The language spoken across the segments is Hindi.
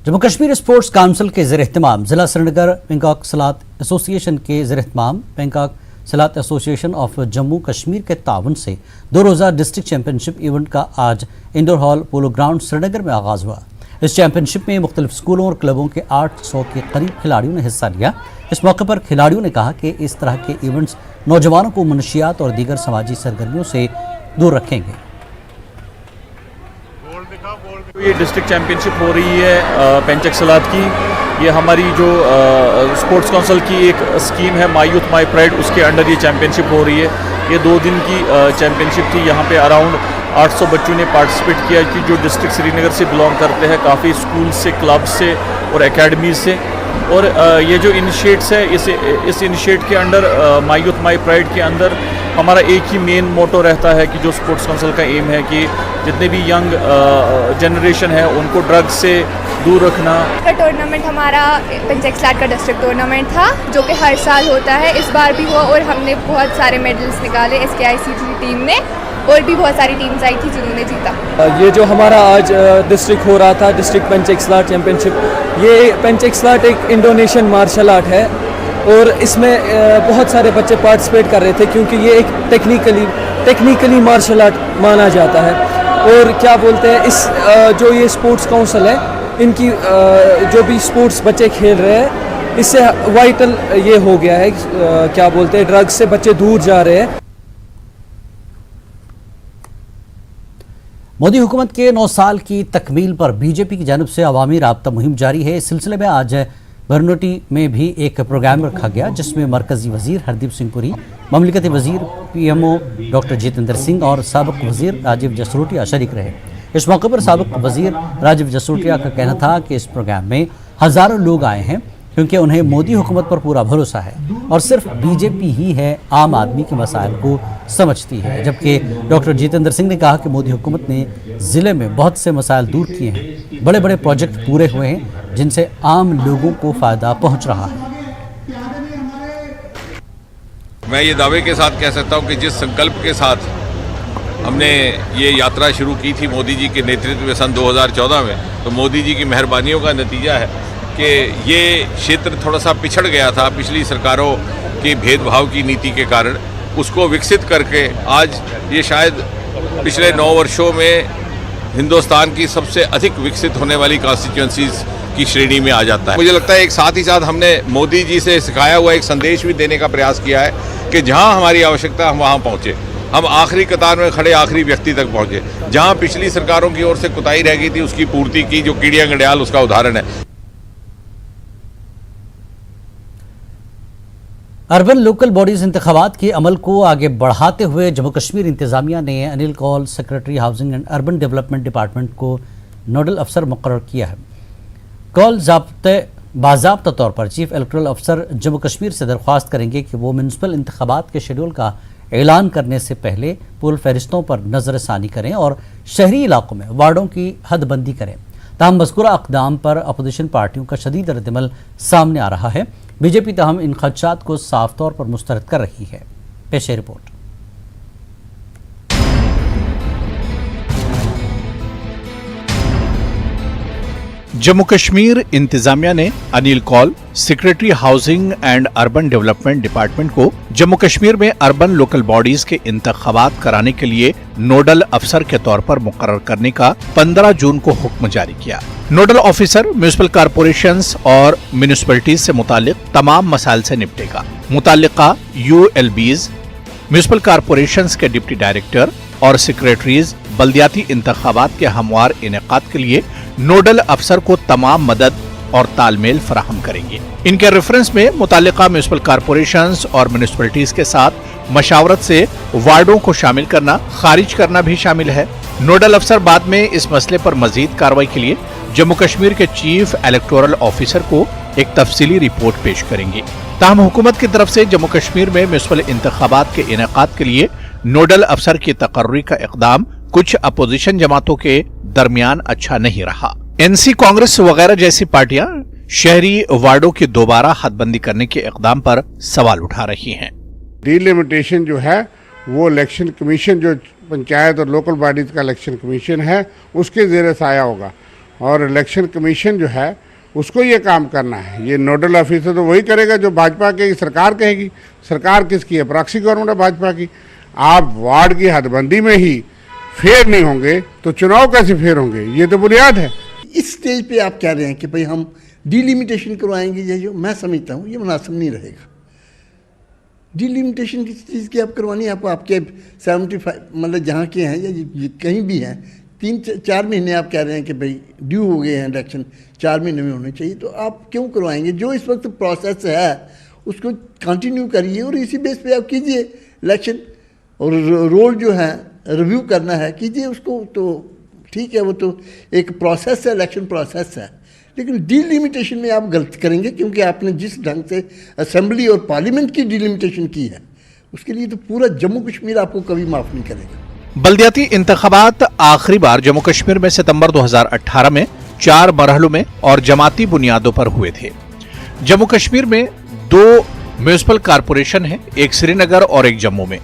जम्मू कश्मीर स्पोर्ट्स काउंसिल के ज़ेर-ए-एहतमाम जिला श्रीनगर पेंकॉक सलात एसोसिएशन के ज़ेर-ए-एहतमाम पेंकॉक सलात एसोसिएशन ऑफ जम्मू कश्मीर के ताउन से 2 रोज़ा डिस्ट्रिक्ट चैंपियनशिप इवेंट का आज indoor hall polo ground Srinagar में आगाज़ हुआ। इस चैंपियनशिप में मुख्तलिफ स्कूलों और क्लबों के 800 के करीब खिलाड़ियों ने हिस्सा लिया। इस मौके पर खिलाड़ियों ने कहा कि इस तरह के इवेंट्स नौजवानों को मनशियात और दीगर समाजी सरगर्मियों से दूर रखेंगे। ये डिस्ट्रिक्ट चैंपियनशिप हो रही है पेंचक सलात की। ये हमारी जो स्पोर्ट्स काउंसिल की एक स्कीम है माई यूथ माई प्राइड, उसके अंडर ये चैंपियनशिप हो रही है। ये 2 दिन की चैंपियनशिप थी। यहाँ पे अराउंड 800 बच्चों ने पार्टिसिपेट किया कि जो डिस्ट्रिक्ट श्रीनगर से बिलोंग करते हैं, काफ़ी स्कूल से, क्लब से और एकेडमीज से। और ये जो इनिशिएट्स है इस इनिशिएट के under my youth my pride के अंदर हमारा एक ही मेन मोटो रहता है कि जो स्पोर्ट्स काउंसिल का एम है कि जितने भी यंग जनरेशन है उनको ड्रग्स से दूर रखना। का टूर्नामेंट हमारा पेंचक सलात का डिस्ट्रिक्ट टूर्नामेंट था जो कि हर साल होता है, इस बार भी हुआ और हमने बहुत सारे मेडल्स निकाले। SKICT टीम ने और भी बहुत सारी टीम्स आई थी जिन्होंने जीता। ये जो हमारा आज डिस्ट्रिक्ट हो रहा था, डिस्ट्रिक्ट पेंचक सलात चैंपियनशिप, ये पेंचक सलात एक इंडोनेशियन मार्शल आर्ट है और इसमें बहुत सारे बच्चे पार्टिसिपेट कर रहे थे क्योंकि ये एक टेक्निकली मार्शल आर्ट माना जाता है। और क्या बोलते हैं, इस जो ये स्पोर्ट्स काउंसिल है, इनकी जो भी स्पोर्ट्स बच्चे खेल रहे हैं, इससे वाइटल ये हो गया है, क्या बोलते हैं, ड्रग्स से बच्चे दूर जा रहे हैं। मोदी हुकूमत के 9 साल की तकमील पर बीजेपी की जानिब से अवामी राब्ता मुहिम जारी है। इस सिलसिले में आज बरनोटी में भी एक प्रोग्राम रखा गया जिसमें मरकजी वजीर हरदीप सिंह पुरी, ममलिकती वजीर PMO डॉक्टर जितेंद्र सिंह और साबिक वजीर राजीव जसरोटिया शरीक रहे। इस मौके पर साबिक वजीर राजीव जसरोटिया का कहना था कि इस प्रोग्राम में हज़ारों लोग आए हैं क्योंकि उन्हें मोदी हुकूमत पर पूरा भरोसा है और सिर्फ बीजेपी ही है आम आदमी के मसाइल को समझती है। जबकि डॉक्टर जितेंद्र सिंह ने कहा कि मोदी हुकूमत ने ज़िले में बहुत से मसाइल दूर किए हैं, बड़े बड़े प्रोजेक्ट पूरे हुए हैं जिनसे आम लोगों को फ़ायदा पहुंच रहा है। मैं ये दावे के साथ कह सकता हूं कि जिस संकल्प के साथ हमने ये यात्रा शुरू की थी मोदी जी के नेतृत्व में सन 2014 में, तो मोदी जी की मेहरबानियों का नतीजा है कि ये क्षेत्र थोड़ा सा पिछड़ गया था पिछली सरकारों की भेदभाव की नीति के कारण। उसको विकसित करके आज ये शायद पिछले 9 वर्षों में हिंदुस्तान की सबसे अधिक विकसित होने वाली कॉन्स्टिट्यूंसीज की श्रेणी में आ जाता है। मुझे लगता है एक साथ ही साथ हमने मोदी जी से सिखाया हुआ एक संदेश भी देने का प्रयास किया है कि जहां हमारी आवश्यकता हम वहां पहुंचे, हम आखिरी कतार में खड़े आखिरी व्यक्ति तक पहुंचे। जहां पिछली सरकारों की ओर से कुताही रह गई थी उसकी पूर्ति की, जो कीड़िया गंडियाल उसका उदाहरण है। अर्बन लोकल बॉडीज़ इंतखाबात के अमल को आगे बढ़ाते हुए जम्मू कश्मीर इंतज़ामिया ने Anil Kaul secretary housing and urban development department को नोडल अफसर मुकर्रर किया है। कौल बाज़ाब्ता तौर पर चीफ इलेक्टोरल अफसर जम्मू कश्मीर से दरख्वास्त करेंगे कि वो म्यूनसिपल इंतखाबात के शेड्यूल का ऐलान करने से पहले पुल फहरिस्तों पर नज़रसानी करें और शहरी इलाकों में वार्डों की हदबंदी करें। ताहम मज़कूरा अक़दाम पर अपोजिशन पार्टियों का शदीद रद्दअमल सामने आ रहा है। बीजेपी ताहम इन खदशात को साफ तौर पर मुस्तरद कर रही है। पेश रिपोर्ट। जम्मू कश्मीर इंतजामिया ने Anil Kaul secretary housing and urban development department को जम्मू कश्मीर में अर्बन लोकल बॉडीज के इंतखाबात कराने के लिए नोडल अफसर के तौर पर मुकर्रर करने का 15 जून को हुक्म जारी किया। नोडल ऑफिसर म्यूनिसिपल कॉरपोरेशंस और म्यूनिसिपैलिटीज से मुतालिक तमाम मसाइल से निपटेगा। मुतालिका ULBs, म्यूनिसिपल कॉरपोरेशंस के डिप्टी डायरेक्टर और सेक्रेटरीज बल्दियाती इंतखाबात के हमवार इनेकाद के लिए नोडल अफसर को तमाम मदद और तालमेल फराहम करेंगे। इनके रेफरेंस में मुतालिका म्यूनिसिपल कॉरपोरेशंस और म्यूनिसिपैलिटीज के साथ मशावरत से वार्डों को शामिल करना, खारिज करना भी शामिल है। नोडल अफसर बाद में इस मसले पर मजीद कार्रवाई के लिए जम्मू कश्मीर के चीफ इलेक्टोरल ऑफिसर को एक तफसीली रिपोर्ट पेश करेंगे। ताहम हुकूमत की तरफ से जम्मू कश्मीर में म्यूनिसिपल इंतखाबात के इनेकाद के लिए नोडल अफसर की तकर्री का इक़दाम कुछ अपोजिशन जमातों के दरमियान अच्छा नहीं रहा। NC कांग्रेस वगैरह जैसी पार्टियां शहरी वार्डों की दोबारा हदबंदी करने के इक़दाम पर सवाल उठा रही हैं। डिलिमिटेशन जो है वो इलेक्शन कमीशन, जो पंचायत और लोकल बॉडीज का इलेक्शन कमीशन है, उसके ज़ेर साया होगा और इलेक्शन कमीशन जो है उसको ये काम करना है। ये नोडल ऑफिसर तो वही करेगा जो भाजपा की सरकार कहेगी। सरकार किसकी है? प्रॉक्सी गवर्नमेंट है भाजपा की। आप वार्ड की हदबंदी में ही फेयर नहीं होंगे तो चुनाव कैसे फेयर होंगे? ये तो बुनियाद है। इस स्टेज पे आप कह रहे हैं कि भाई हम डिलिमिटेशन करवाएंगे, ये जो मैं समझता हूँ ये मुनासिब नहीं रहेगा। डिलिमिटेशन किस चीज़ की आप करवानी है? आपको आपके 75 मतलब जहाँ के हैं या कहीं भी हैं 3-4 महीने आप कह रहे हैं कि भाई ड्यू हो गए हैं, इलेक्शन 4 महीने में होने चाहिए, तो आप क्यों करवाएंगे? जो इस वक्त प्रोसेस है उसको कंटिन्यू करिए और इसी बेस पे आप कीजिए इलेक्शन। और रोल जो है रिव्यू करना है कीजिए उसको, तो ठीक है, वो तो एक प्रोसेस है, इलेक्शन प्रोसेस है। लेकिन डिलिमिटेशन में आप गलत करेंगे क्योंकि आपने जिस ढंग से असेंबली और पार्लियामेंट की डिलिमिटेशन की है उसके लिए तो पूरा जम्मू कश्मीर आपको कभी माफ़ नहीं करेगा। बल्दियाती इंतखाबात आखिरी बार जम्मू कश्मीर में सितंबर 2018 में 4 मरहलों में और जमाती बुनियादों पर हुए थे। जम्मू कश्मीर में 2 म्यूनिसिपल कारपोरेशन हैं, एक श्रीनगर और एक जम्मू में।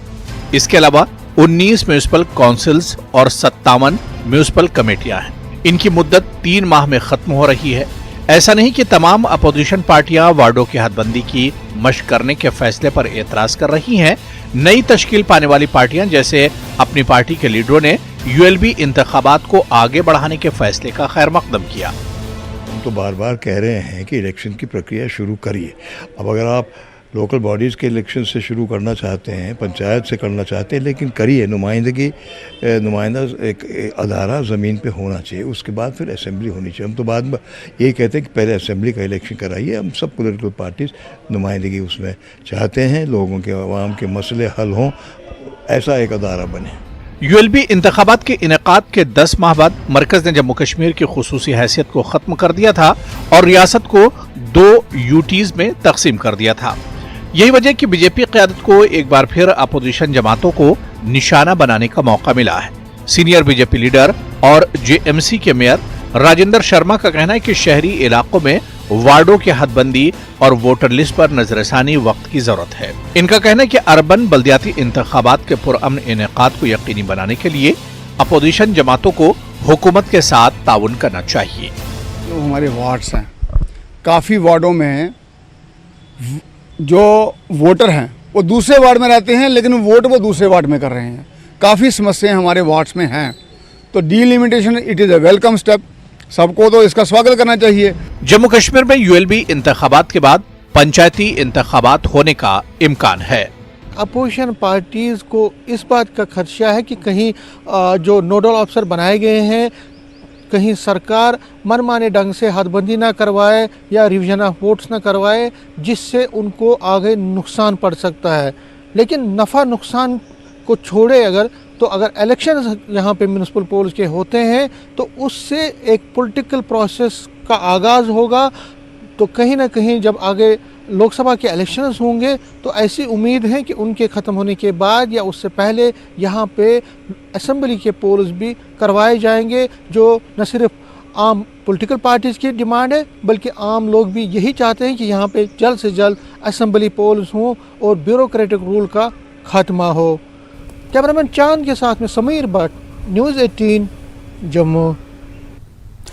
इसके अलावा 19 म्यूनिसिपल काउंसिल्स और 57 म्यूनिसिपल कमेटियां हैं। इनकी मुद्दत 3 माह में खत्म हो रही है। ऐसा नहीं कि तमाम अपोजिशन पार्टियां वार्डों की हदबंदी की मशक करने के फैसले पर एतराज कर रही हैं। नई तश्कील पाने वाली पार्टियां जैसे अपनी पार्टी के लीडरों ने यूएलबी इंतखाबात को आगे बढ़ाने के फैसले का खैर मकदम किया। हम तो बार बार कह रहे हैं कि इलेक्शन की प्रक्रिया शुरू करिए। अब अगर आप लोकल बॉडीज़ के इलेक्शन से शुरू करना चाहते हैं, पंचायत से करना चाहते हैं, लेकिन करिए। नुमाइंदा एक अदारा ज़मीन पे होना चाहिए, उसके बाद फिर असेंबली होनी चाहिए। हम तो बाद में ये कहते हैं कि पहले असेंबली का इलेक्शन कराइए। हम सब पॉलिटिकल पार्टीज़ नुमाइंदगी उसमें चाहते हैं, लोगों के आवाम के मसले हल हों, ऐसा एक अदारा बने। यूएलबी इंतखाबात के इनेकाद के 10 माह बाद मरकज ने जम्मू कश्मीर की खुसूसी हैसियत को खत्म कर दिया था और रियासत को 2 यूटीज में तकसीम कर दिया था। यही वजह कि बीजेपी क़यादत को एक बार फिर अपोजिशन जमातों को निशाना बनाने का मौका मिला है। सीनियर बीजेपी लीडर और जेएमसी के मेयर राजेंद्र शर्मा का कहना है कि शहरी इलाकों में वार्डों की हदबंदी और वोटर लिस्ट पर नजरसानी वक्त की जरूरत है। इनका कहना है कि अर्बन बल्दियाती इंतखाबात के पुरअमन इनेकाद को यकीनी बनाने के लिए अपोजिशन जमातों को हुकूमत के साथ ताउन करना चाहिए। जो हमारे वार्ड्स हैं, काफ़ी वार्डों में जो वोटर हैं वो दूसरे वार्ड में रहते हैं लेकिन वोट वो दूसरे वार्ड में कर रहे हैं। काफ़ी समस्याएं हमारे वार्ड्स में हैं, तो delimitation it is a welcome step, सबको तो इसका स्वागत करना चाहिए। जम्मू कश्मीर में यूएलबी इंतखाबात के बाद पंचायती इंतखाबात होने का इम्कान है। अपोजिशन पार्टीज को इस बात का खदशा है कि कहीं जो नोडल अफसर बनाए गए हैं कहीं सरकार मनमाने ढंग से हदबंदी ना करवाए या रिवीजन ऑफ वोट्स ना करवाए, जिससे उनको आगे नुकसान पड़ सकता है। लेकिन नफ़ा नुकसान को छोड़े अगर इलेक्शन यहाँ पे म्यूनिसिपल पोल्स के होते हैं तो उससे एक पॉलिटिकल प्रोसेस का आगाज़ होगा। तो कहीं ना कहीं जब आगे लोकसभा के इलेक्शंस होंगे तो ऐसी उम्मीद है कि उनके ख़त्म होने के बाद या उससे पहले यहाँ पे असेंबली के पोल्स भी करवाए जाएंगे, जो न सिर्फ आम पॉलिटिकल पार्टीज़ की डिमांड है बल्कि आम लोग भी यही चाहते हैं कि यहाँ पे जल्द से जल्द असेंबली पोल्स हों और ब्यूरोक्रेटिक रूल का खात्मा हो। कैमरामैन चांद के साथ में समीर भट्ट, न्यूज़ 18 जम्मू।